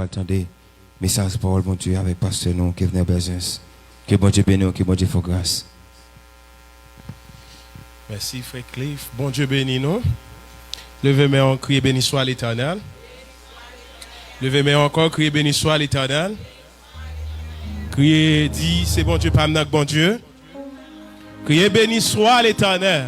attendre. Message parole, bon Dieu, avec pasteur nous qui venait besoin. Que bon Dieu bénisse, que bon Dieu fasse grâce. Merci, frère Cliff. Bon Dieu bénisse nous. Levez-moi en crier béni soit l'Éternel. Levez-moi encore, crier béni soit l'Éternel. Criez, dit, c'est bon Dieu, pas bon Dieu. Criez béni soit l'Éternel.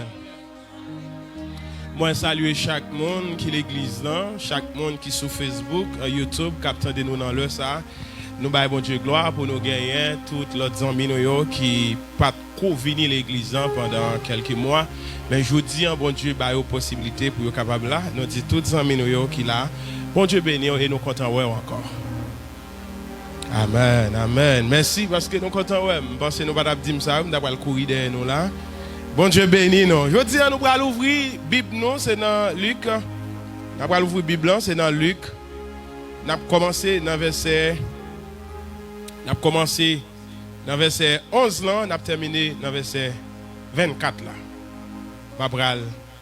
Moi, salue chaque monde qui est l'église là, chaque monde qui est sur Facebook, YouTube, captant de nous dans le ça. Nous baillons bon Dieu gloire pour nous gagner toutes les amis qui pas trop venir l'église pendant quelques mois. Mais je vous dis, bon Dieu, bah une possibilité pour être capable là. Nous dit toutes les amis qui là. Bon Dieu béni et nous comptons ouais encore. Amen, amen. Merci parce que nous comptons ouais. Parce que nous pas dire ça, nous avons le courir derrière nous là. Bon Dieu béni nous. Je dis nous allons ouvrir Bible nous, c'est dans Luc. Nous allons ouvrir Bible c'est dans Luc. Nous avons commencé dans verset 11 là, nous avons terminé dans verset 24 là. Je vais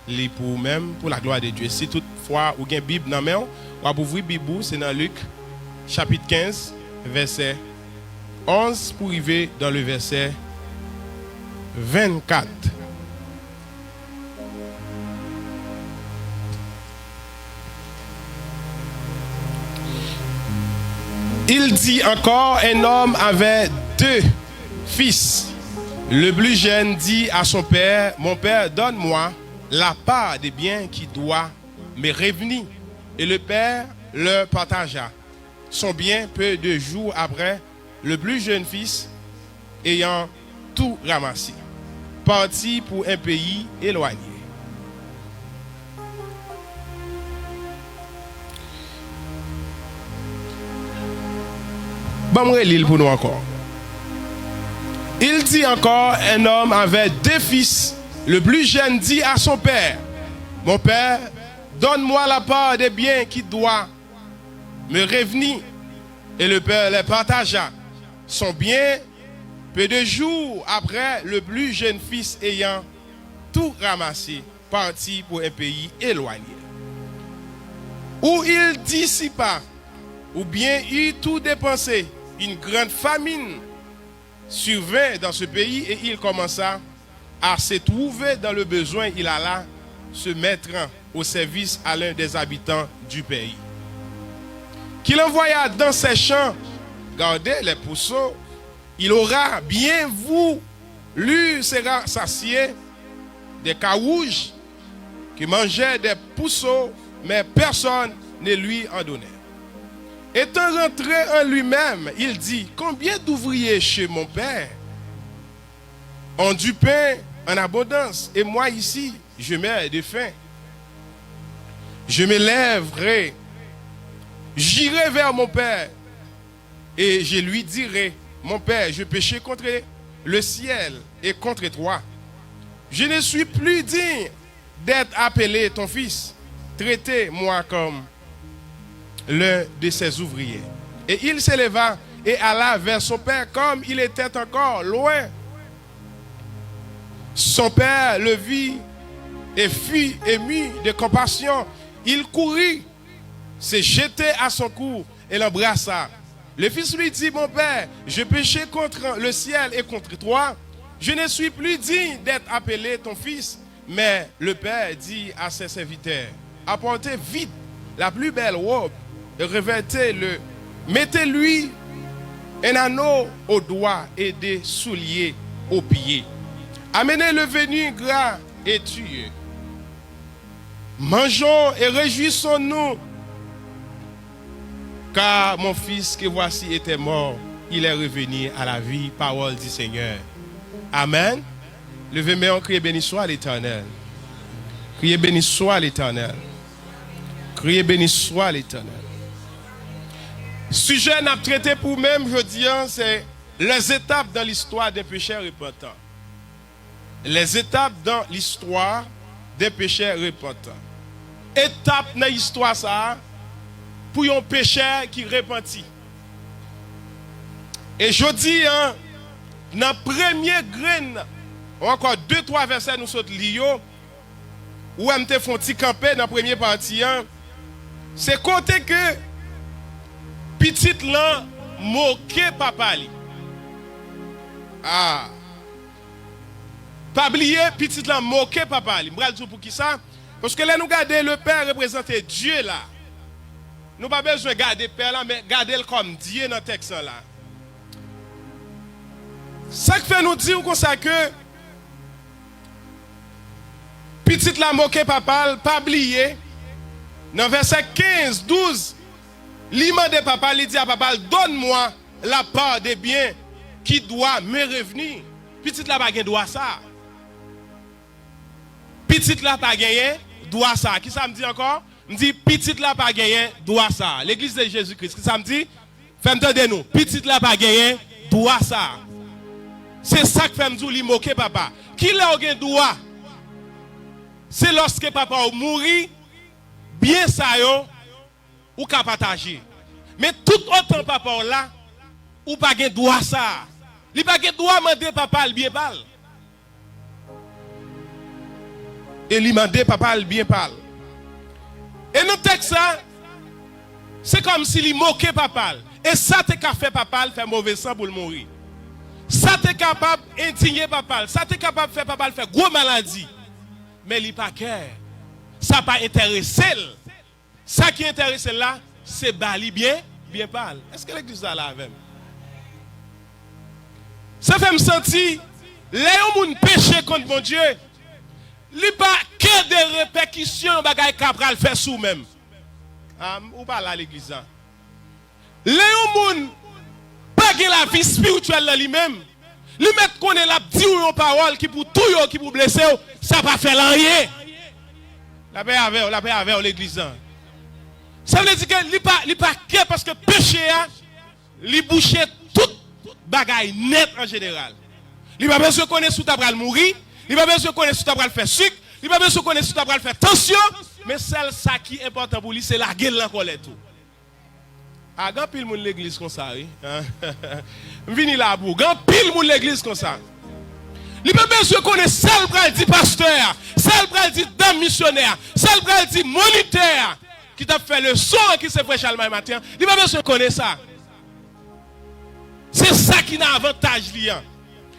lire pour vous-même, pour la gloire de Dieu. Si toutefois vous avez une Bible dans la main, vous allez ouvrir Bible, c'est dans Luc, chapitre 15, verset 11, pour arriver dans le verset 24. Il dit encore, un homme avait 2 fils. Le plus jeune dit à son père, mon père, donne-moi la part des biens qui doit me revenir. Et le père le partagea. Son bien, peu de jours après, le plus jeune fils, ayant tout ramassé, partit pour un pays éloigné. Bon, l'île pour nous encore. Il dit encore, un homme avait 2 fils. Le plus jeune dit à son père, mon père, donne-moi la part des biens qui doit me revenir. Et le père les partagea. Son bien, peu de jours après, le plus jeune fils ayant tout ramassé, partit pour un pays éloigné, où il dissipa, ou bien eut tout dépensé. Une grande famine survint dans ce pays et il commença à se trouver dans le besoin. Il alla se mettre au service à l'un des habitants du pays, qu'il envoya dans ses champs garder les pousseaux. Il aura bien voulu sera satié des carouges qui mangeaient des pousseaux, mais personne ne lui en donnait. Étant rentré en lui-même, il dit, combien d'ouvriers chez mon père ont du pain en abondance, et moi ici, je meurs de faim. Je me lèverai, j'irai vers mon père, et je lui dirai, mon père, je péchais contre le ciel et contre toi. Je ne suis plus digne d'être appelé ton fils. Traitez-moi comme l'un de ses ouvriers. Et il s'éleva et alla vers son père comme il était encore loin. Son père le vit et fut ému de compassion. Il courut, se jetait à son cou et l'embrassa. Le fils lui dit, mon père, je péchais contre le ciel et contre toi. Je ne suis plus digne d'être appelé ton fils. Mais le père dit à ses serviteurs, apportez vite la plus belle robe et revêtez-le. Mettez-lui un anneau au doigt et des souliers aux pieds. Amenez le venu gras et tueux. Mangeons et réjouissons-nous, car mon fils que voici était mort, il est revenu à la vie. Parole du Seigneur. Amen. Levez-moi en criez béni soit l'Éternel. Criez béni soit l'Éternel. Criez béni soit l'Éternel. Sujet n'a traité pour même, je dis, c'est les étapes dans l'histoire des pécheurs repentants. Les étapes dans l'histoire des pécheurs repentants. Étape dans l'histoire ça pour un pécheur qui repentit. Et je dis, dans la première graine, encore 2-3 versets nous sommes liés, où on te font camper dans la première partie, c'est côté que petit petit là moquer papa li. Ah. Pas oublier petit là moquer papa li. M'bral dire pour qui ça? Parce que là nous garder le père représenter Dieu là. Nous pas besoin de garder père là mais garder comme Dieu dans le texte là. Ça qui fait nous dire comme ça que petit la moqué papa, pas oublier. Dans verset 15, 12, il demande papa, il dit à papa, donne-moi la part des biens qui doit me revenir. Petit la pas gagné droit ça. Petit la pas gagné droit ça. Qui ça me dit encore? Me dit petit la pas gagné droit ça. L'église de Jésus-Christ. Qui ça me dit? Faites-moi nous. Petit la pas gagné droit ça. C'est ça que fait me dire li moquer papa. Qui l'a gagné droit? C'est lorsque papa a mouru, bien ça yo, ou ka partager. Mais tout autant papa là, ou pas gen droit ça. Li pas gen droit demander papa le bien parle. Et li demander papa le bien parle. Et dans texte ça, c'est comme si li moquait papa. Et ça te ka fait papa faire mauvais sang pour le mourir. Ça te capable indigner papa, ça te capable faire papa faire gros maladie. Mais il pas cœur. Ça pas intéressé. Ça qui intéresse là, c'est bali bien parle. Est-ce que l'église là avec? Ça fait me sentir les gens péché contre mon Dieu. Il pas que des répercussions bagay capral faire sous même. Ou pas là l'église là. Les gens pas la vie spirituelle là lui-même. Lui mettre connaît la dire une parole qui pour tout yo qui pour blesser ça pas faire rien. La paix avec l'église. Ça veut dire que li pas que parce que péché a li boucher tout bagaille net en général. Il pas besoin connaître sous ta bral mourir, il pas besoin connaître sous ta bral faire sucre, il pas besoin connaître sous ta bral faire tension, mais celle ça qui est important pour lui c'est la gueule en colère tout. Ah, grand pile moun l'église comme ça, oui. Vini là pour grand pile moun l'église comme ça. Il pas besoin connaître celle bral dit pasteur, celle bral dit dame missionnaire, celle bral dit moniteur qui t'a fait le son qui se fait chalma matin. Il pas besoin connaître ça. C'est ça qui n'a avantage liant.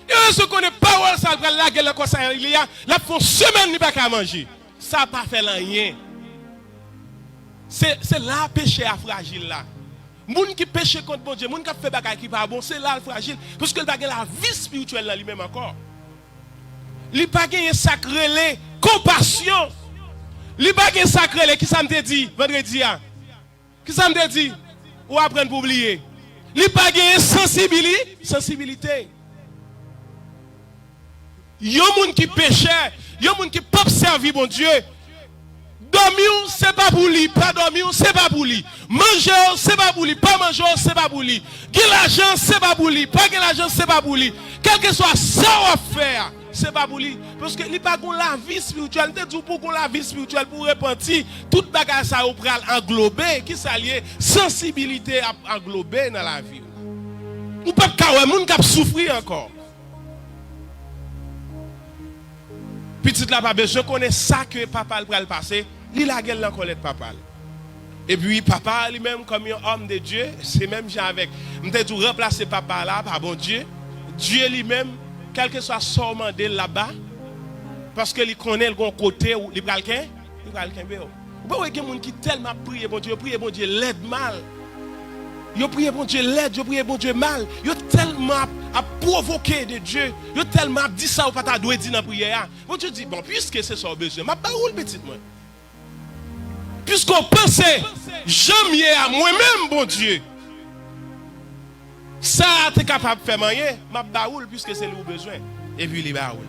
Et on connaît parole ça bral la gueule comme ça il y a la font semaine il pas qu'à manger. Ça pas fait rien. C'est là péché à fragile là. Moun qui péché contre bon Dieu, moun qui fait bagay qui pas bon, c'est là le fragile parce que le bagay la vie spirituelle là lui-même encore. Il pas gagné sacré compassion. Il pas gagné sacré qui ça me te dit vendredi a. Qui ça me te dit ou apprendre pour oublier. Il pas gagné sensibilité. Yo moun qui péché, yo moun qui pas servir bon Dieu. Dormir, c'est pas pour lui. Pas dormir, c'est pas pour lui. Manger, c'est pas pour lui. Pas manger, c'est pas pour lui. Gagner l'argent, c'est pas pour lui. Pas gagner l'argent, c'est pas pour lui. Quel que soit ça à faire, c'est pas pour lui. Parce que il pas la vie spirituelle. Il dit pour la vie spirituelle, pour repentir, toute bagarre ça au pral englober, qui s'allie sensibilité à englober dans la vie. Ou pas de moun qui souffrir encore. Petit là pas besoin connaît ça que papa le passer, il la gueule en colère papa. Et puis papa lui-même comme un homme de Dieu, c'est même genre avec m'était tout remplacer papa là par bon Dieu. Dieu lui-même quel que soit son mandat là-bas parce que il connaît le bon côté où il pral quelqu'un, il pral quelqu'un. Ou pas quelqu'un qui tellement prier bon Dieu l'aide mal. Yo prié bon Dieu l'aide, yo prié bon Dieu mal. Yo tellement à provoquer de Dieu. Yo tellement dit ça ou pas ta doit dire dans prière. Bon Dieu dit bon puisque c'est ça besoin, m'a pas roule petite moi. Puisqu'on pense jamais à moi-même bon Dieu. Ça tu es capable de faire rien, m'a pas roule puisque c'est le besoin. Et puis il va roule.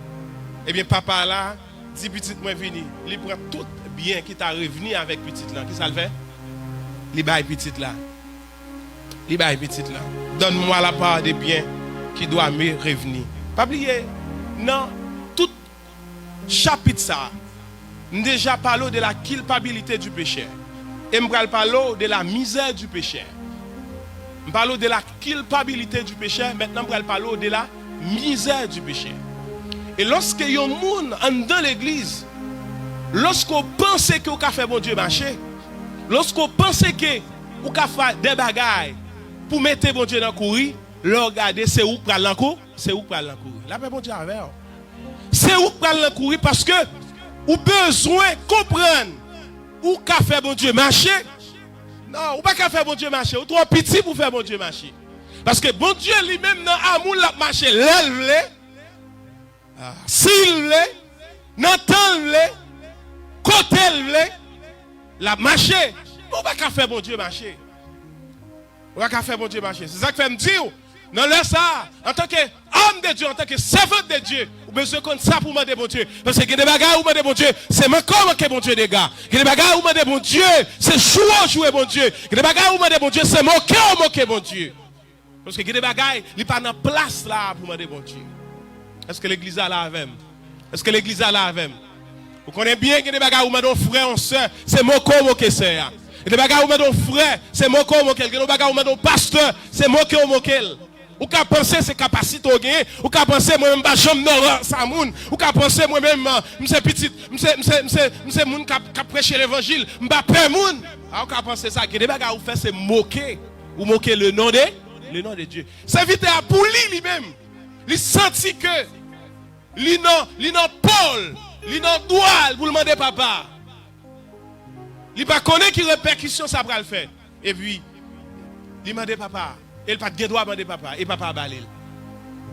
Et bien papa là dit petite moi vini, il prend tout bien qui t'a revenu avec petite là. Qui ça le fait? Il baille petite là. Il va petite là. Donne-moi la part des biens qui doit me revenir. Pas oublier, non, tout chapitre ça, déjà parlé de la culpabilité du pécheur. Et je parle de la misère du pécheur. Je parle de la culpabilité du pécheur, maintenant je parle de la misère du pécheur. Et lorsque y a un monde dans l'église, lorsqu'on pense que vous avez fait bon Dieu marcher, lorsqu'on pense que vous avez fait des bagailles, pour mettre bon Dieu dans courir, le regarder c'est où pral dans courir, c'est où pral dans courir. La paix bon Dieu avec. C'est où pral dans courir parce que ou besoin comprendre ou qu'a fait bon Dieu marcher. Non, ou pas qu'à faire bon Dieu marcher, ou trop petit pour faire bon Dieu marcher. Parce que bon Dieu lui-même dans amour l'a marché, l'élève, s'il l'est, n'entend l'est, côté l'est, la marché. Ou pas qu'à faire bon Dieu marcher. Ou pas qu'à faire bon Dieu marcher. C'est ça que fait me dire. Non, là, ça, en tant qu'homme de Dieu, en tant que servant de Dieu, vous besoin de ça pour demander bon Dieu. Parce que des bagages où demander bon Dieu, c'est encore que bon Dieu des gars. Des bagages où demander bon Dieu, c'est jouer bon Dieu. Des bagages où demander bon Dieu, c'est moquer bon Dieu. Parce que des bagages, il n'est pas dans place là pour demander bon Dieu. Est-ce que l'église a là avec? Est-ce que l'église a là avec? Vous connaissez bien que des bagages où demander frère, soeur, c'est moquer sœur. Des bagages où demander frère, c'est moquer. Des bagages où demander pasteur, c'est moquer. Ou qu'à penser ses capacités au gain, ou qu'à penser moi-même pas jambe non ça moun, ou qu'à penser moi-même m'se petit, m'se moun qui prêcher l'évangile, m'pa peur moun. Ou qu'à penser ça que des bagages ou fait c'est moquer le nom de Dieu. C'est vite à pour lui-même. Il senti que li non Paul, li non droit pour demander papa. Il pas connaît qui répercussion ça va le faire. Et puis il demande papa. Il pas de droit demander papa et papa balil.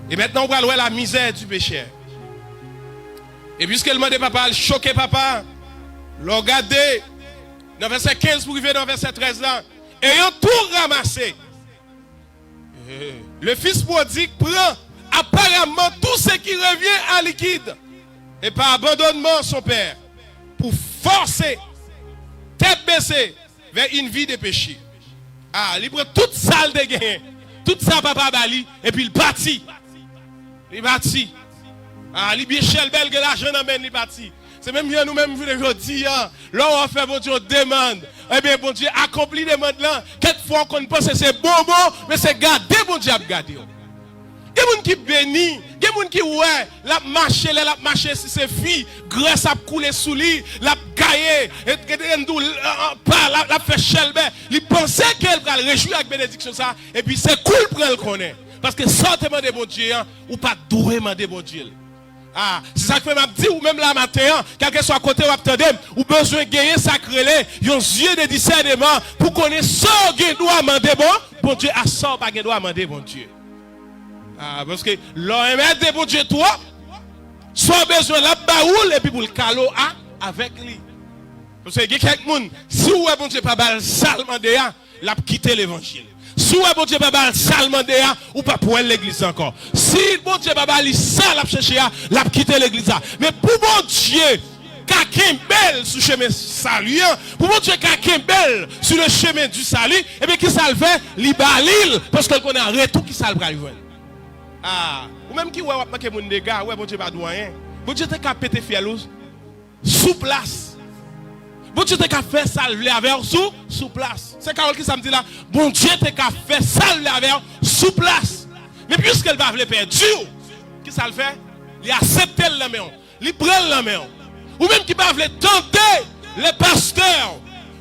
Et maintenant on va voir la misère du pécheur. Et puisque le demande papa, il choqué papa. Regardez dans verset 15 pour arriver dans verset 13 là, ayant tout ramassé. Le fils prodigue prend apparemment tout ce qui revient à liquide et par abandonnement son père pour forcer tête baissée vers une vie de péché. Ah, il prend toute salle de gain, toute ça papa bali, et puis il partit. Il partit. Ah, il bien cher belle que l'argent n'amène, il partit. C'est même bien nous-mêmes, vous le dire, là on fait bon Dieu demande. Eh bien, bon Dieu accomplit des demandes là. Quelquefois qu'on pense que c'est bon, mais c'est garder, bon Dieu a gardé. Il y a des gens qui bénissent, il y a des gens qui ouais, la marché si c'est fille, grâce à couler sous lui, la gaillé, la fait chelbe, il pensait qu'elle va le réjouir avec bénédiction ça, et puis c'est cool pour elle connaître. Parce que sans demander bon Dieu, ou pas doué demander bon Dieu. Ah, c'est ça que m'a dit, ou même la matin, quel que soit côté ou attendez, ou besoin de gagner sacré, yon yeux de discernement, pour connaître ça, qui doit demander bon Dieu, à ça, pas doit demander bon Dieu. Ah, parce que l'homme de bon Dieu, toi, soit besoin de la baoule et puis pour le calo avec lui. Parce que il y a quelqu'un, si vous avez bon Dieu, pas bal salement de l'a quitté l'évangile. Si vous avez bon Dieu, pas bal salement de ou pas pour l'église encore. Si bon Dieu, pas bal ça, l'a cherché, l'a quitté l'église. Mais pour bon Dieu, quelqu'un belle sur le chemin salut, pour bon Dieu, quelqu'un belle sur le chemin du salut, et bien qui ça le fait, l'Ibalil, parce qu'on connaît un retour qui ça le va. Ah, ou même qui ouais que mon dégât, ouais bon Dieu pas doyen. Bon Dieu t'a pété fielou sous place. Bon Dieu t'a fait salver avec sous place. C'est Carole qui ça me dit là, bon Dieu t'a fait salver avec sous place. Mais puisqu'elle va vouloir perdre, qui ça le fait? Il accepte la main. Il prend la main. Ou même qui va vouloir tenter les pasteurs.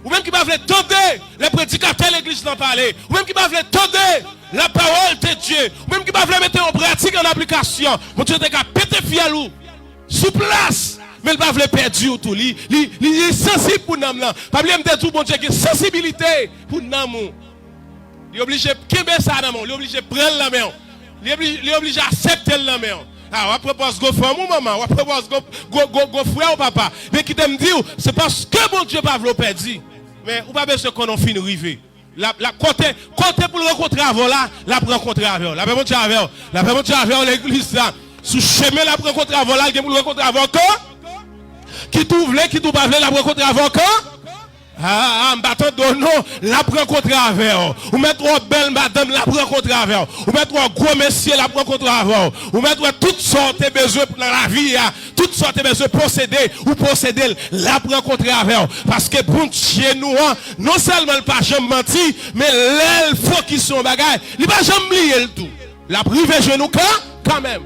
Ou même qui va vouloir tenter les prédicateurs de l'église d'en parler. Ou même qui va vouloir tenter la parole de Dieu, même qui va vouloir mettre en pratique, en application, mon Dieu t'a pété fialou, sous place, mais il va vouloir perdre tout. Il est sensible pour nous. Pas oublier de tout, bon Dieu, qui sensibilité pour nous. Il est obligé de quitter ça dans il est obligé de prendre la main. Il est obligé d'accepter la main. Ah, on propose go femme ou maman, on propose go frère ou papa. Mais qui t'aime dire, c'est parce que mon Dieu va vouloir perdre. Mais on va besoin qu'on en finisse arriver. La côté pour le rencontrer avant là, la rencontrer avant. La rencontrer avant. La rencontrer avant l'église là. Sous chemin la rencontrer avant là, il pour le rencontrer avant quand? Qui t'ouvre, qui t'ouvre pas la rencontrer avant quand? Ah, m'battant de non, la rencontrer avant. Ou mettre belle madame, la rencontrer avant. Ou mettre gros monsieur, la rencontrer avant. Ou mettre toutes sortes de besoins dans la vie, toutes sortes de besoins posséder ou posséder, la rencontrer avant. Parce que bon chez nous, non seulement le pas jamais menti, mais l'aile faut qu'ils sont bagaille, il va jamais lier le tout. La privé genou quand même.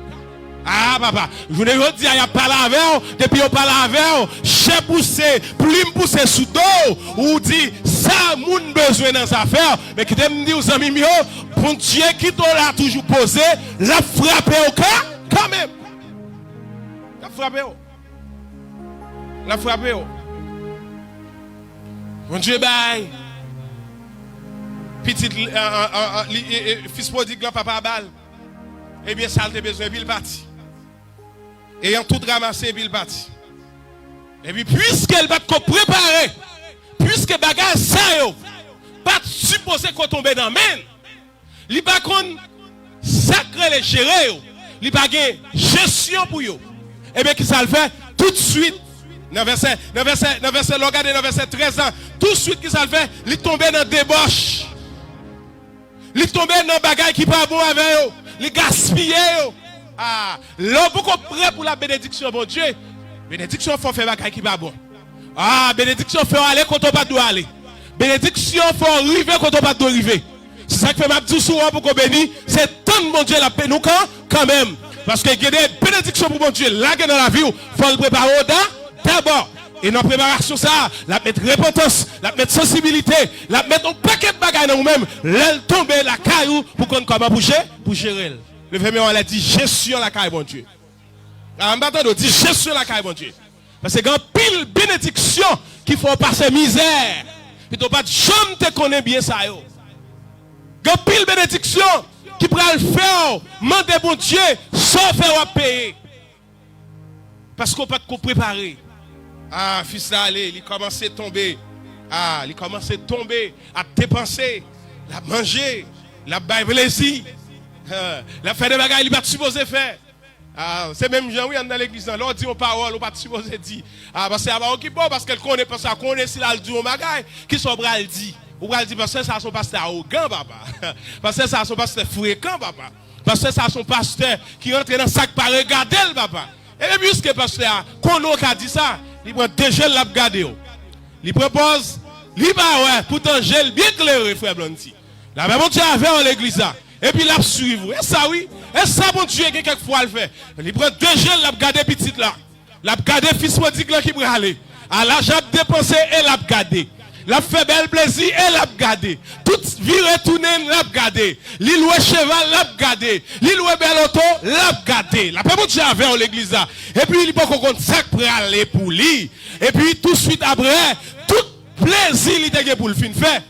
Ah papa, je vous dire, il y a pas la avec, depuis on parle avec, chef poussé, plume poussé sous dos, ou dit, ça moun besoin dans affaire mais qui t'aime dire aux amis mio bon Dieu qui t'a là toujours posé la frappé au cas quand même la frappé bon Dieu bye petit fils prodigue là papa balle eh bien ça a besoin il parti ayant tout ramassé il parti et puis puisqu'elle va préparer puisque bagage ça yo pas supposé qu'on tombe dans main li pas kon sacré les gérer yo li pas gain gestion pour yo et bien qui ça le fait tout de suite dans verset regardez dans verset 13 ans tout de suite qui ça le fait li tombe dans débauche li tombe dans bagage qui pas bon avec yo li gaspiller yo là beaucoup prêt pour la bénédiction bon Dieu bénédiction faut faire bagage qui pas bon bénédiction faut aller quand on pas doit aller bénédiction faut arriver quand on pas doit arriver c'est ça que fait m'a dit souvent pour qu'on bénisse c'est tant mon Dieu la paix nous quand même parce que il y a des bénédictions pour mon Dieu là dans la vie faut le préparer d'abord et dans la préparation ça la mettre repentance la mettre sensibilité la mettre un paquet de bagages dans nous-mêmes l'aile tomber la caillou pour qu'on comment pour gérer le premier on a dit gestion la caille bon Dieu en bâton de dit gestion la caille bon Dieu parce que quand pile bénédiction qu'il faut passer misère puis tu pas jamais te connaît bien ça yo quand pile bénédiction qui pourra le faire demander bon Dieu sans faire payer parce qu'on pas de préparer fils là allez il commence à tomber il commence à tomber à dépenser à manger la bailler plaisir la faire des bagages il pas supposé faire c'est même Jean oui dans l'église là dit on parole on pas supposé dire parce que avant qui bon parce qu'elle connaît parce qu'on connaît si là dit on bagaille qui sont bral dit ou bral dit parce que ça son pasteur arrogant papa parce que ça son pasteur fréquent papa parce que ça son pasteur qui rentre dans sac par regarder le papa et puisque pasteur qu'on a dit ça il prend deux gels l'a regarder il propose il va ouais pourtant gel bien clair frère Blanty la même Dieu avec l'église là et puis l'a suivre et ça oui et ça bon Dieu quelques fois le fait il prend deux gels l'a regarder petite là l'a regarder fils prodigue là qui pour aller à l'argent dépensé et l'a regarder l'a fait bel plaisir et l'a regarder tout vie retourner l'a regarder li loué cheval l'a regarder li loué bel auto l'a regarder la même Dieu avec l'église là et puis il pas qu'on sac pour aller pour lui et puis tout de suite après tout plaisir il était pour le fin faire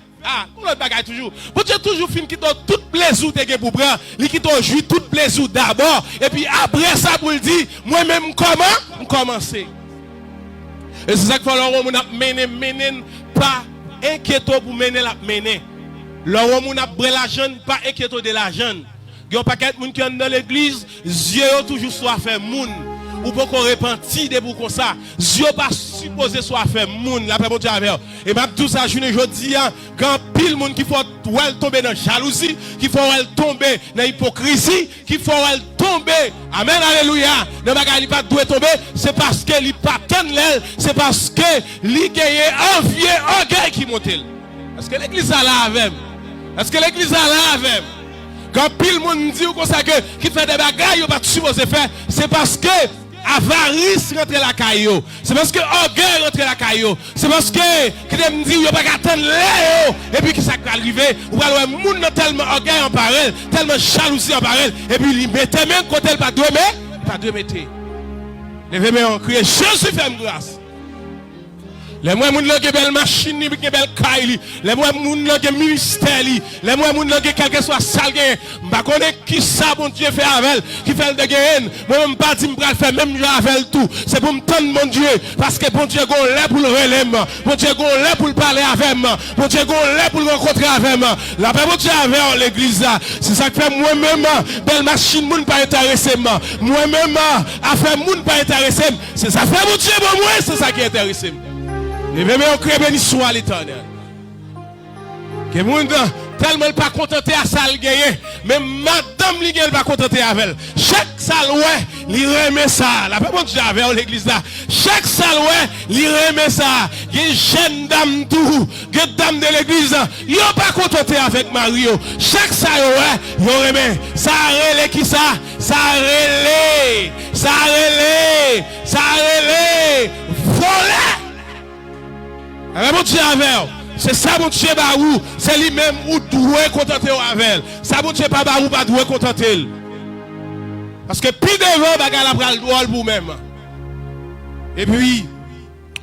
on le bagaille toujours. Bon Dieu toujours film qui donne tout plaisir pour prendre, lui qui donne jouir tout plaisir d'abord et puis après ça pour le dire moi-même comment commencer. Et c'est ça qu'il faut leur mener pas inquiétant pour mener la mener. Leur on a brûlé la jeune pas inquiétant de la jeune. Il y a pas quelqu'un qui est dans l'église, Dieu toujours soit fait moun. Ou pas qu'on repentit de pour comme ça. Dieu pas supposé soit fait moun la paix Dieu avec. Et même tout ça journée jodi quand pile monde qui faut tomber dans jalousie, qui faut tomber dans hypocrisie, qui faut tomber. Amen alléluia. Ne bagaille pas doit tomber, c'est parce que il pas tant l'aile, c'est parce que il gagne envie orgueil qui monte. Est-ce que l'église a là avec? Est-ce que l'église a là avec? Quand pile monde dit comme ça que qui fait des bagailles pas supposé faire, c'est parce que avarice rentre la caillou. C'est parce que orgueil rentre la caillou. C'est parce que qui me dit yo pas attendre là et puis qui ça va arriver ou alors monde tellement orgueil en parole, tellement jalousie en parole et puis il mettait même côté pas doit mettre. Levez-moi en crier Jésus fait grâce. Les moi moun qui belle machine ni qui belle caille les moi moun qui ministère les moi moun qui quelque soit sale m'pa connait qui ça bon Dieu fait avec qui fait de gain moi même pas dit m'pral faire même avec tout c'est pour me tendre mon Dieu parce que bon Dieu gon là pour le relève bon Dieu gon là pour parler avec moi bon Dieu gon là pour rencontrer avec moi la paix bon Dieu avec l'église là c'est ça que fait moi même belle machine moun pas intéressé moi même affaire moun pas intéressé c'est ça fait bon Dieu bon moi c'est ça qui intéresse. Et même on crée béni soit l'Éternel. Que monde tellement pas contenté à ça le gagner, même madame li pas contenté avec elle. Chaque saloué, li remet ça. La pas Dieu avec l'église là. Chaque saloué, li remet ça. Une jeune dame tout, une dame de l'église, yo pas contenté avec Mario. Chaque saloué, yo remet ça relé qui ça relé volé. Alors, bon Dieu avec C'est ça, mon Dieu, bah ou, c'est lui-même ou doit contenter avec. Ça, mon Dieu, pas bah ou, pas doit contenter. Parce que plus devant, bagarre la pral droit pour même. Et puis,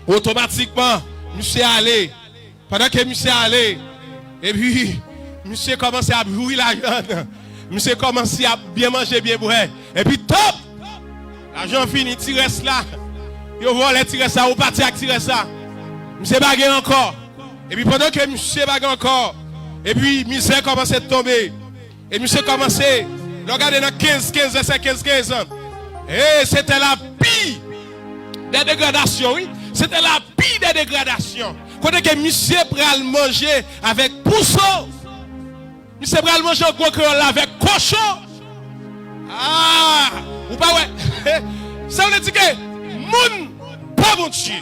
automatiquement, monsieur allé. Pendant que monsieur allé, et puis, monsieur commence à brûler la viande. Monsieur commence à bien manger, bien boire. Et puis, top! L'argent fini, tire là. Yo vole, tire ça, ou parti à tirer ça. Monsieur bagué encore. Et puis pendant que monsieur bagué encore, et puis misère commence à tomber. Et monsieur commence à regarder dans 15 ans. Et c'était la pire des dégradations, oui. C'était la pire des dégradations. Quand que monsieur pral manger avec pousseau. Monsieur pral manger gros créole avec cochon. Ah, ou pas ouais. Ça veut dire que moun pas mon Dieu.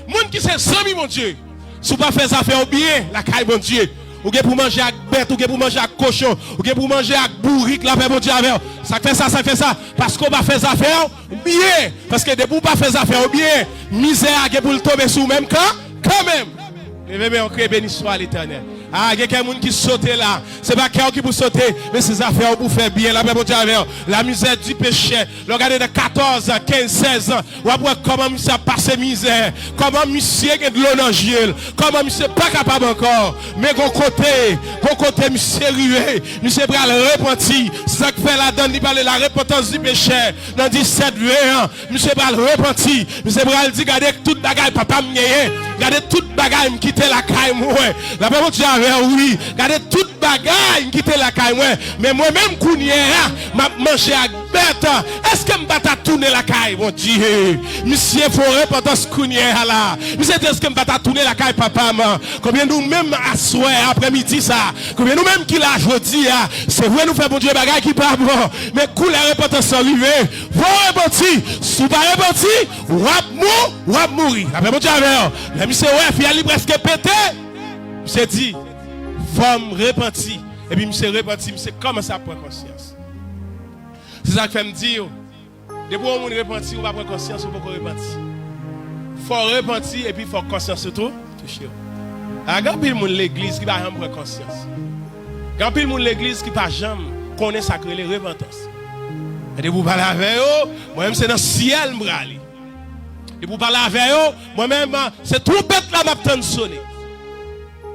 Moun qui c'est sami mon Dieu. Si vous pas faire ça faire bien, la caille mon Dieu. Ou bien pour manger avec bête, ou bien pour manger avec cochon, ou bien pour manger avec bourrique, la paix mon Dieu avec. Ça fait ça. Parce qu'on va faire ça faire bien. Parce que depuis pas faire ça faire bien, misère pour le tomber sous même quand même. Mais on crée béni soit l'éternel. Ah, il y a quelqu'un qui saute là. C'est pas quelqu'un qui peut sauter, mais ces affaires pour faire bien. La paix mon Dieu avec. La misère du péché. Regardez de 14, 15, 16 ans. Ou après comment monsieur a passé misère. Comment monsieur a de l'eau dans le comment monsieur pas capable encore. Mais bon côté monsieur rivé. Monsieur bral repenti. C'est ça qui fait la donne. Il parle de la repentance du péché. Dans 17, 20 ans. Monsieur bral repenti. Monsieur bral dit, regardez toute bagaille papa m'yé. Regardez toute bagaille m'quitte la caille moi. La paix mon Dieu avec. Oui, regardez toute bagaille quitter la caille moi, mais moi-même kounye m'a manger avec bête. Est-ce que m'bata tourner la caille mon Dieu? Monsieur faut répondre ce kounye là. Monsieur est-ce que m'bata tourner la caille papa man? Combien nous même à soir après-midi ça? Combien nous même qui l'a jodi c'est vrai nous fait bon Dieu bagaille qui pas bon, mais cool la réponse arrivé. Vous répondre, sous pas répondre, wap mourir. Après mon Dieu avec. Monsieur ouais, fille ali presque pété. Monsieur dit femme repentie. Et puis, monsieur repenti, monsieur commence à prendre conscience. C'est ça que fait me dire. Depuis qu'on repenti, on va prendre conscience, on va pas repentir. Il faut repentir et puis il faut conscience surtout. Toucher. Il y a pile de l'église qui va jamais prendre conscience. Il y a pile de l'église qui va jamais connaître ça que les repentance. Et depuis vous parler avec eux, moi-même c'est dans le ciel m'rali. Et pour parler avec eux, moi-même c'est trompette là m'a sonner.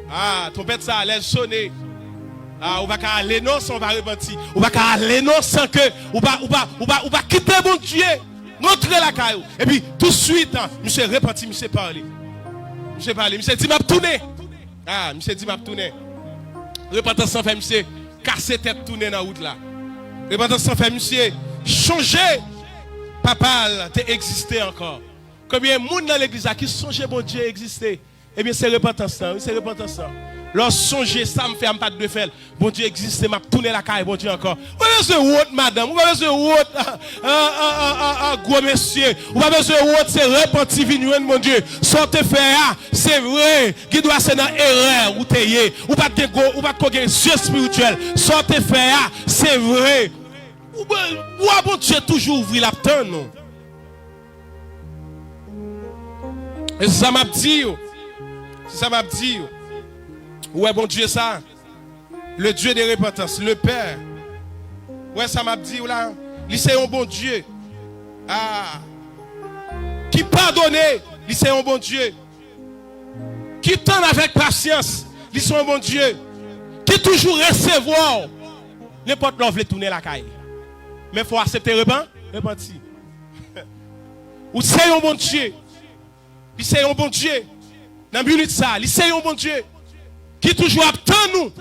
Ah, trompette ça allait sonner. Ah, on va aller non sans va repentir. On va aller non sans que on va quitter mon Dieu. Rentrer la caillou. Et puis tout de suite, monsieur repenti, monsieur parler. Monsieur parler, monsieur dit m'a tourner. Ah, monsieur dit m'a tourner. Repentance sans faire monsieur casser tête tourner dans la route là. Repentance sans faire monsieur changer. Papa t'es existé encore. Combien de monde dans l'église qui songe bon Dieu exister? Eh bien, c'est repentance, c'est repentance. Lorsque songer, ça me fait pas de faire. Bon Dieu existe, m'a tourné la caille, bon Dieu encore. Vous avez besoin de route, madame. Vous avez besoin de route, gros monsieur. Vous avez besoin de route, c'est repentir, venir, mon Dieu. Sortez faire, c'est vrai. Qui doit ser dans erreur, ou t'ayez. Ou pas de yeux spirituel. Sortez faire, c'est vrai. Ou bon Dieu toujours ouvrir la tente, non? Et ça m'a dit, ça m'a dit, ouais, bon Dieu, ça, le Dieu de repentance, le Père, ouais, ça m'a dit, là, c'est un bon Dieu, ah, qui pardonne, c'est un bon Dieu, qui tend avec patience, c'est un bon Dieu, qui toujours recevoir, n'importe où veut tourner la caille, mais il faut accepter repentir, ou c'est un bon Dieu, c'est un bon Dieu. Dans la minute ça, c'est un bon Dieu qui toujours attend nous.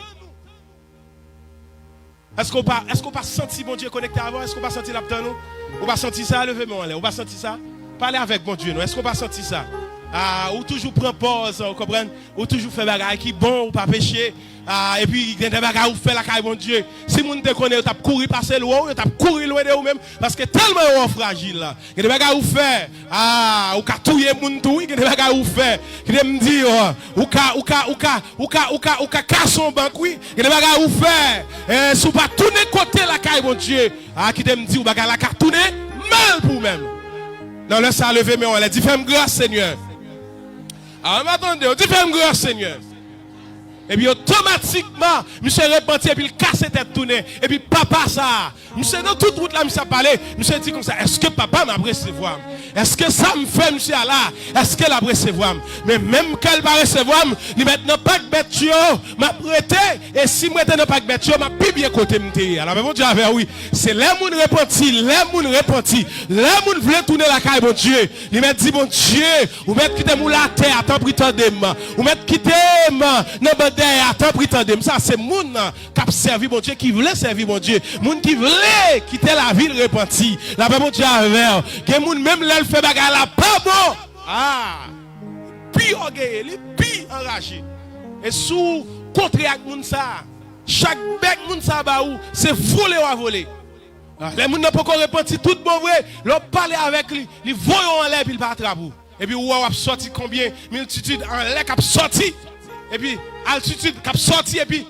Est-ce qu'on pas senti bon Dieu connecté avant? Est-ce qu'on pas senti l'attend nous? On va sentir ça, levez-moi en l'air. On va sentir ça. Parlez avec bon Dieu. Est-ce qu'on pas senti ça? Ah, ou toujours prend pause, vous comprenez? Ou toujours fait bagaille qui bon ou pas péché. Ah, et puis il y a des bagages où fait la caille bon Dieu. Si vous te connaissez, vous avez couru passer loin, vous avez couru loin de vous-même parce que tellement fragile là. Il y a des bagages où fait ah, ou ka touyer moun tout, il y a des bagages où fait qui me dit ou ka casson banque oui, il y a des bagages où fait si vous pas tourner côté la caille bon Dieu, ah qui me dit ou bagages la ka tourner mal pour même. Non, laisse ça lever mais on l'a dit fais-moi grâce Seigneur. Ah, m'attendez, on dit fais-moi grâce Seigneur. Et puis automatiquement, monsieur repenti et puis il casse tête tourné. Et puis papa ça, monsieur dans toute route là, monsieur a parlé, monsieur dit comme ça, est-ce que papa m'a recevoir? Est-ce que ça me fait monsieur là? Est-ce qu'elle a recevoir? Mais même qu'elle va recevoir, il maintenant pas que bête m'a prêté et si moi n'étais pas que bête m'a bien côté m'té. Alors bon Dieu avait oui, c'est les moun repenti, les moun repenti, les moun veulent tourner la caille bon Dieu. Il m'a dit bon Dieu, ou mettre quitter mou la terre, attends pritandem, ou mettre quitter attends pritandem. Ça c'est moun qui a servi bon Dieu, qui voulait servir bon Dieu, moun qui voulait quitter la ville repentie. La bon Dieu avait, que moun même là fait bagarre là pas bon. Ah, pire orgueilleux, les pire enragé. Et sous contre avec moun ça, chaque bec moun ça ba ou, c'est voler ou à voler. Les moun n'a pas encore repenti tout bon vrai, l'on parler avec lui, il voyons en l'air puis il pas attraper. Et puis ou a sorti combien multitude en l'air qui a sorti. Et puis altitude qui a sorti et puis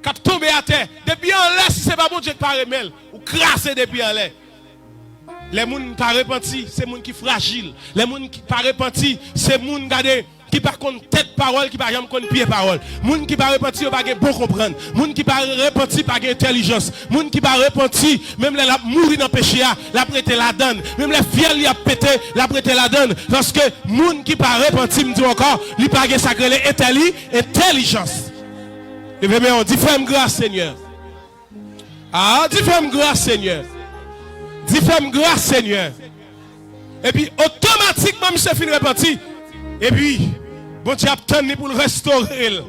qui a tombé à terre. Depuis en l'air si c'est pas bon Dieu qui paraît mêle ou crasser depuis en l'air. Les gens qui pas repenti, c'est les gens qui sont fragiles. Les gens qui pas repenti, c'est les gens qui pas contre tête parole, qui pas jamais contre pied parole. Les gens qui pas repenti, ils pas bon comprendre. Les gens qui pas repenti, pas intelligence. Les gens qui pas repenti, même les mourir dans le péché, la prêter la donne. Même les fiers li a pété, la prêter la donne. Parce que les gens qui pas repenti, me dit encore, ils pas sacré intelligence. Et bien on dit fais-moi grâce Seigneur. Ah, dis fais-moi grâce Seigneur. Dis fais-moi grâce Seigneur. Et puis automatiquement monsieur fin repenti. Et puis bon Dieu a tenu pour le restaurer.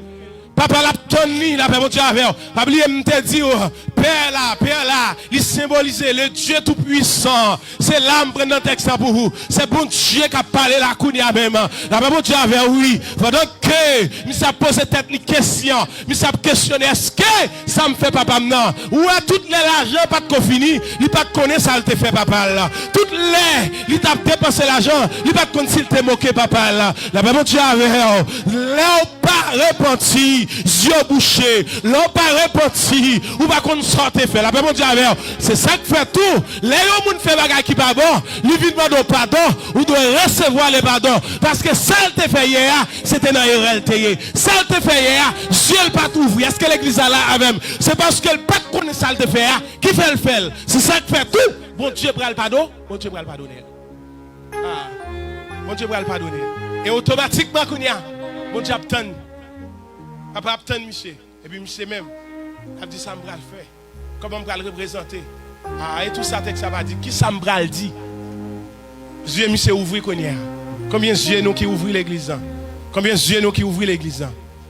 Papa l'a tenu la bon Dieu avec. Pas oublier me dit père là, il symbolise le Dieu tout puissant. C'est l'âme prend dans texte pour vous. C'est bon Dieu qui a parlé la kounia même. La bon Dieu avec oui. Pendant que nous a posé tête une question, nous a questionné est-ce que ça me fait papa maintenant? Ou à toutes les l'argent pas de fini, il pas connaître ça te fait papa là. Toutes les il t'a dépensé l'argent, il pas connaître s'il te moqué papa là. La bon Dieu avec là pas repenti. Yeux bouchés, l'on pas repenti, ou pas qu'on sorte fait. La bon Dieu avec, c'est ça qui fait tout. Les gens fait bagay qui pas bon, lui vient demander pardon, ou doit recevoir le pardon. Parce que ça te fait hier, c'était dans la réalité. Ça te fait hier, Dieu pas ouvrir. Est-ce que l'église là avec? C'est parce qu'elle pas connaît ça te fait hier, qui fait le fait. C'est ça qui fait tout. Bon Dieu prend le pardon, bon Dieu prend le pardonner. Ah, bon Dieu prend le pardonner. Et automatiquement, bon Dieu obtient. Papa obtient monsieur. Et puis monsieur même, a dit ça me bral faire. Comment me bral représenter? Ah, et tout ça, ça va dire. Qui ça me bral dit? Dieu monsieur ouvrir qu'on y a. Combien de Dieu nous qui ouvrent l'église? Combien de Dieu nous qui ouvrent l'église?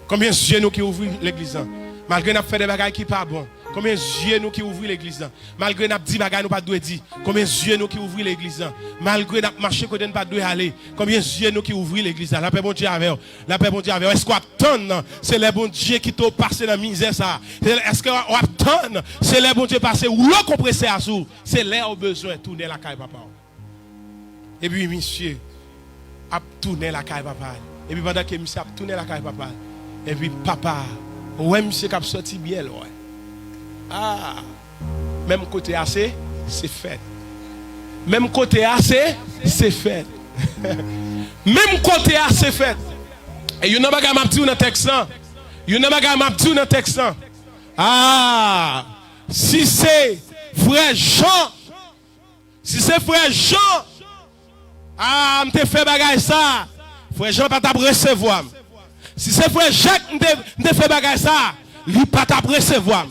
Combien de Dieu nous qui ouvrent l'église? Malgré nous fait des bagages qui pas bon. Combien de Dieu nous qui ouvrent l'église? Malgré nous dit bagages nous pas doit dire. Combien de Dieu nous qui ouvrent l'église? Malgré nous marcher côté nous pas doit aller. Combien de Dieu nous qui ouvrent l'église? La paix bon Dieu avec. La paix bon Dieu avec. Est-ce qu'on attend? C'est le bon Dieu qui t'a passé dans la misère ça. Est-ce qu'on attend? C'est le bon Dieu passé ou l'on compressé à sous. C'est l'air au besoin tourner la caille papa. Et puis monsieur a tourné la caille papa. Et puis pendant que monsieur a tourné la caille papa. Et puis papa, ouais monsieur qui a sorti bien là. Ah, même côté assez, c'est fait. Même côté assez, c'est fait. Même côté assez fait. Et you know pas m'a dit dans texte là. You know pas m'a dit dans texte là. Ah, si c'est frère Jean, si c'est frère Jean, ah, m'te fait bagay ça. Frère Jean pas t'a recevoir. Si c'est frère Jacques m'te fait bagay ça, lui pas t'a recevoir.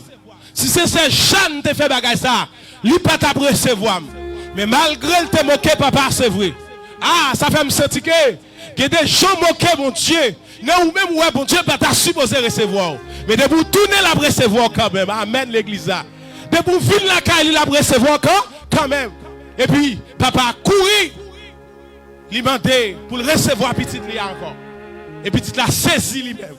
Si c'est Jean te fait bagay ça, lui pas t'a recevoir. Mais malgré le te moquer papa c'est vrai. Ah, ça fait me sentir que des gens moquent mon Dieu. Non ou même ouais bon Dieu pas t'a supposé recevoir. Mais de vous tourner la recevoir quand même. Amen l'église là. De vous vivre la caille la recevoir quand même. Et puis papa a couru. Il m'a demandé pour le recevoir petit là encore. Et petit la saisi lui-même.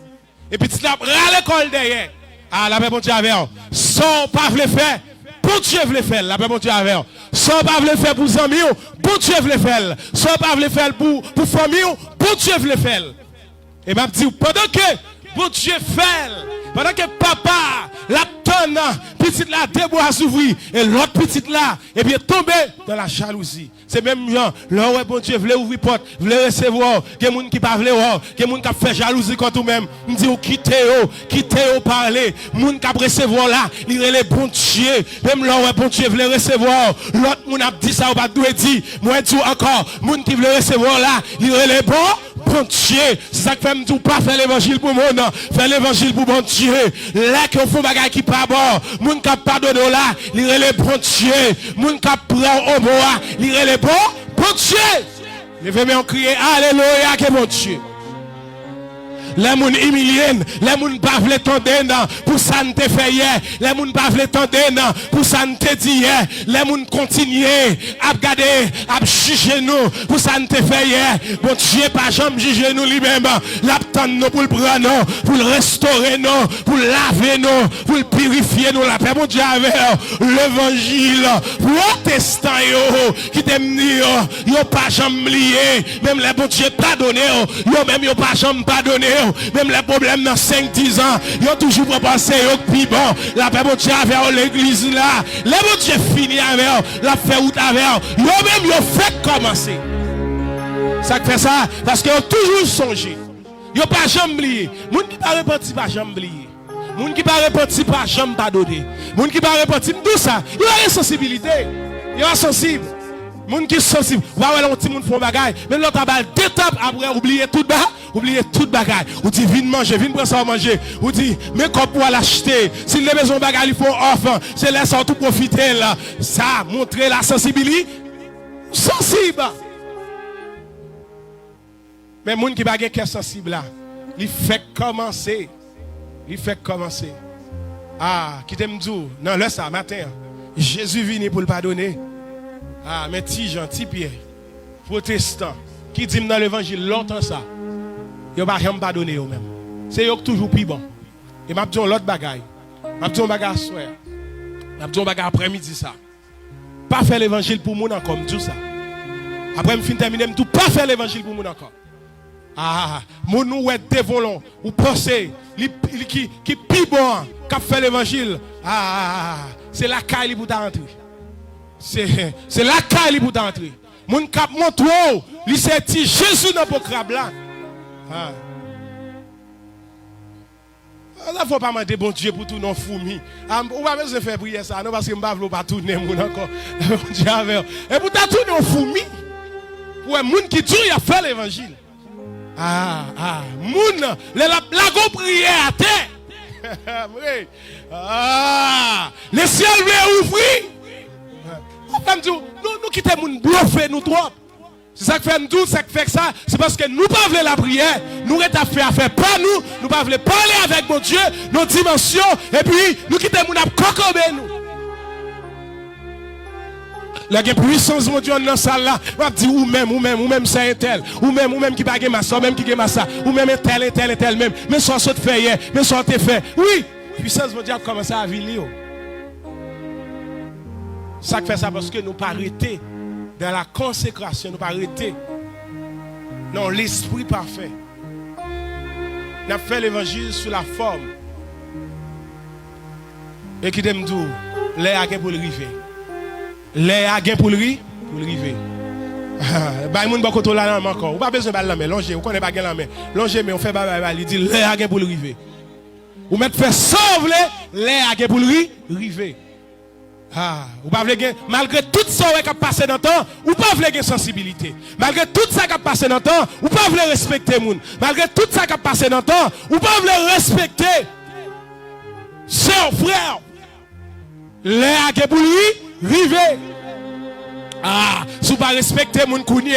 Et petit la râle l'école derrière. Ah, la paix, bon Dieu avec. Sans pas le faire, pour Dieu veut le faire. La paix, bon Dieu avec. Sans pas le faire pour les amis, pour Dieu veut le faire. Sans pas le faire pour famille, pour Dieu veut le faire. Et m'a dit, pendant que bon Dieu fait, Pendant que papa, la tonne, petite là, débois s'ouvrir, et l'autre petite là, et bien tomber dans la jalousie. C'est même gens, là, ouais, bon Dieu, voulez ouvrir porte, voulez recevoir, que moun qui pas voulez voir, que moun qui fait jalousie contre vous-même, me dit, quittez, parler, moun qui recevoir là, il est bon Dieu, même là, ouais, bon Dieu, voulez recevoir, l'autre moun a dit ça, ou pas doit dire, moi, tout encore, moun qui veut recevoir là, il est bon Dieu. C'est ça que fait me dire, pas faire l'évangile pour moi, non, faire l'évangile pour bon Dieu. Là, qu'on fait bagay qui pas bon, moun qui pardonne là, il est bon Dieu, moun qui prend au bois, il est bon Dieu. Levez-moi en crier, alléluia, que bon Dieu. Les moun humiliés, les moun pas vle tendre pour ça ne te fait hier, les moun pas vle tendre pour ça ne te dit hier, les moun continuer à regarder, à juger nous pour ça ne te fait hier. Bon Dieu pas jamais juger nous lui-même, l'attendre nous pour le prendre, pour le restaurer nous, pour le laver nous, pour le purifier nous la paix. Bon Dieu avec l'évangile, protestant qui t'aime yo pas jamais lié, même les bon Dieu pardonner, yo même yo pas jamais pardonner. Même les problèmes dans 5-10 ans, ils ont toujours pensé puis bon, la paix bon Dieu avec l'église là, les bon Dieu fini avec la fait route avec eux, même ils ont fait commencer. Ça fait ça parce qu'ils ont toujours songé. Ils n'ont pas jamais oublié. Moun qui pas repenti pas jamais oublié. Moun qui pas repenti pas jamais pardonné. Moun qui pas repenti tout ça, il a une sensibilité. Il est sensible. Moun qui sensible, ouais on petit moun font bagaille, mais l'autre balle d'étape après oublier tout bagaille. Ou dit viens manger, viens prendre ça à manger. Ou dit mais comme pour l'acheter, s'il a besoin bagaille il faut offre, c'est laisse tout profiter là. Ça montrer la sensibilité sensible. Mais moun qui bagaille qui est sensible là, il fait commencer. Ah, qui t'aime dire non là ça matin. Jésus vient pour le pardonner. Ah, mais petit Jean, petit Pierre, protestant, qui dit dans l'évangile longtemps ça, il ne va rien pardonner eux-mêmes. C'est eux toujours plus bon. Et je vais dire l'autre bagaille. Je vais dire un bagaille soir. Je vais dire un bagaille après-midi ça. Pas faire l'évangile pour moi encore, tout ça. Après, je finis terminer, je pas faire l'évangile pour moi encore. Ah, mon nous est dévolant, ou pensez, qui plus bon, qui fait l'évangile. Ah, c'est la caille pour t'entrer. C'est la caille pour t'entrer. Mon cap montre, il s'est dit Jésus dans le crabe là. Il ne faut pas demander bon Dieu pour tout non fourmi. On va pas faire prier ça, non, parce que je ne vais pas tourner encore. Et pour ta tourner en fourmi, pour un monde qui dit il a fait l'évangile. Moun, la go prière à terre. Le ciel veut ouvrir. Nous quittons moun bluffer nous trop. C'est ça que fait nous, ça que fait ça, c'est parce que nous pas voulons la prière, nous avons fait affaire pas nous pas voulons parler avec mon Dieu, nos dimensions, et puis nous quittons moun ap kokobé nous. La puissance mon Dieu dans salle là, on dit ou même c'est un tel, ou même qui bague massa, ou même qui massa, ou même tel même, mais soit saute fait hier, mais soit te fait. Oui, puissance mon Dieu a commencé à vivre. Ça fait ça parce que nous pas arrêter dans la consécration, nous pas arrêter dans l'esprit parfait. Nous avons fait l'évangile sous la forme. Et qui t'aime tout, les a pour le river. Les a pour le river. Bah moun ba koto la encore. Ou pas besoin de la main, longer, ou connaît pas la main. Longer mais on fait il dit les a pour le river. Ou mettre faire sauver les a pour le river. Ou pas malgré tout ça qui a passé dans le temps, ou pas vle sensibilité. Malgré tout ça qui a passé dans le temps, ou pas vle respecter moun. Malgré tout ça qui a passé dans le temps, ou pas vle respecter sœur, frère. Les a pour lui river. Si vous ne respectez moun kounye,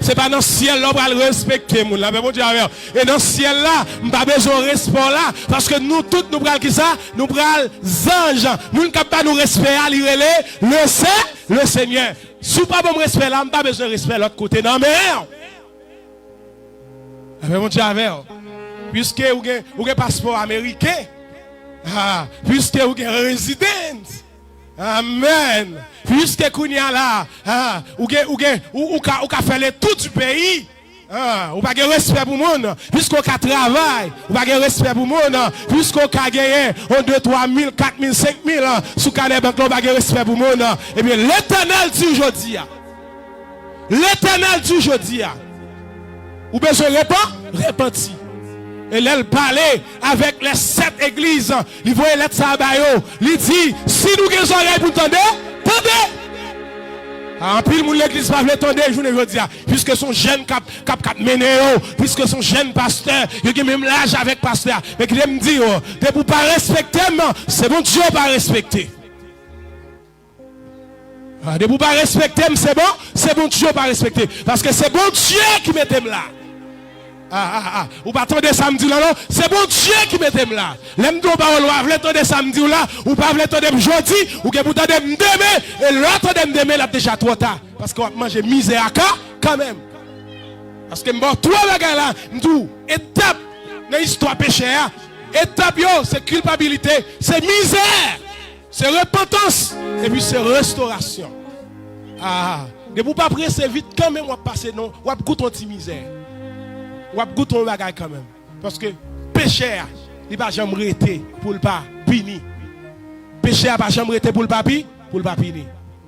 c'est pas dans le ciel là pour respecter moun là. Mais bon Dieu, et dans le ciel là, nous pas besoin de respect là, parce que nous tous nous pral qui ça, nous pral anges. Moun qui pas nous respect à le Seigneur. Si vous pas bon respect là, pas besoin de respect de l'autre côté. Non mais bon Dieu, puisque vous avez un passeport américain, puisque vous avez un résident. Amen. Puisque Kounia là, ou ka fait le tout du pays, Ou pas de respect pour le monde, puisqu'on a travail, ou pas de respect pour le monde, puisqu'on a gagné 2, 3 000, 4 000, 5 000, sous canne banque, on pas de respect pour le monde. Eh bien, l'Éternel dit aujourd'hui, l'Éternel dit aujourd'hui, ou besoin de repentir. Et là, il parlait avec les 7 églises, il voyait l'être sabayo, il dit, si nous avons des oreilles pour entendre, tendez. En pile, l'église va attendre journée aujourd'hui, puisque son jeune cap mené, puisque son jeune pasteur, il a même l'âge avec pasteur. Mais qu'il me dit, de pour pas respecter, c'est bon Dieu pas respecter. De pour pas respecter, c'est bon Dieu pas respecter. Parce que c'est bon Dieu qui mette là. Ou pas attendre samedi là, non? C'est bon Dieu qui mette là. L'aime de parole, ou pas attendre samedi là, ou pas attendre jeudi, ou que vous attendez demain, et l'autre demain là déjà trop tard. Parce qu'on va manger misère quand même. Parce que bon, trois bagages là, nous, étape dans l'histoire péché, étape c'est culpabilité, c'est misère, c'est repentance, et puis c'est restauration. Ne vous pas presser vite quand même, on va passer non, on va goûter un petit misère. Ou ap goûter un bagage quand même. Parce que péché, il va jamais arrêter pour le pas pini. Péché va jamais arrêter pour le pas pini.